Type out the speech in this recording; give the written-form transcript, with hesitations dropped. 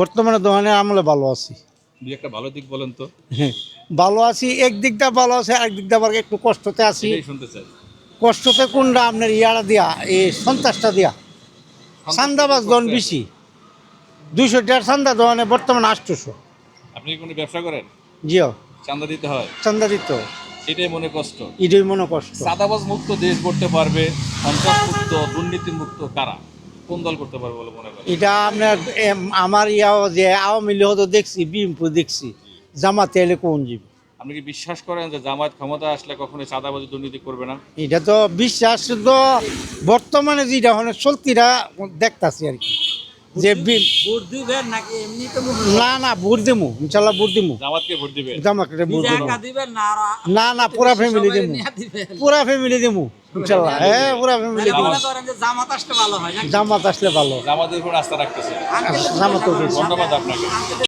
বর্তমানে দোকানে আমলে ভালো আছি। দুই একটা ভালো দিক বলেন তো। হ্যাঁ, ভালো আছি, একদিকটা ভালো আছে, আরেকদিকটা আবার একটু কষ্টতে আছি। এটাই শুনতে চাই। কষ্টতে কোনটা আপনার ইয়ারা দিয়া, এই সন্ত্রাসটা দিয়া চান্দাবাজ দন কষ্টে আছে। বেশি। 200 টাকার চান্দা দোকানে বর্তমানে 800। আপনি কি কোনো ব্যবসা করেন? জিও চাঁদা দিতে হয়, চান্দা দিত, এটাই মনে কষ্ট। এটাই মনে কষ্ট। চাঁদাবাজ মুক্ত দেশ করতে পারবে, সন্ত্রাস মুক্ত, দুর্নীতি মুক্ত কারা, কোন দল করতে পারবে বলে মনে করেন? এটা আপনার আমার ইয়াও যে আওয়ামী লীগ তো দেখছি, বিএনপি দেখছি, জামাতে এলে কোন যাবে। আপনি কি বিশ্বাস করেন যে জামায়াত ক্ষমতা আসলে কখনোই চাঁদাবাজি দুর্নীতি করবে না? এটা তো বিশ্বাস তো বর্তমানে যেটা মানে চলতিরা দেখতাছি আর কি, যে ভোট দিবেন নাকি এমনি তো না না ভোট দিমু, ইনশাল্লাহ ভোট দিমু, জামাতকে ভোট দিবে? জামাকে ভোট নিজে দিমু। একা দিবেন না না না পুরা ফ্যামিলি দিমু, দিবেন? পুরা ফ্যামিলি দিমু ইনশাল্লাহ। হ্যাঁ পুরা ফ্যামিলি তাহলে দিমু। মনে করেন যে জামাত আসলে ভালো হয় নাকি? জামাত আসলে ভালো, জামাতের উপর আস্থা রাখতেছে। আঙ্কেল, জামাত তো ধন্যবাদ আপনাকে।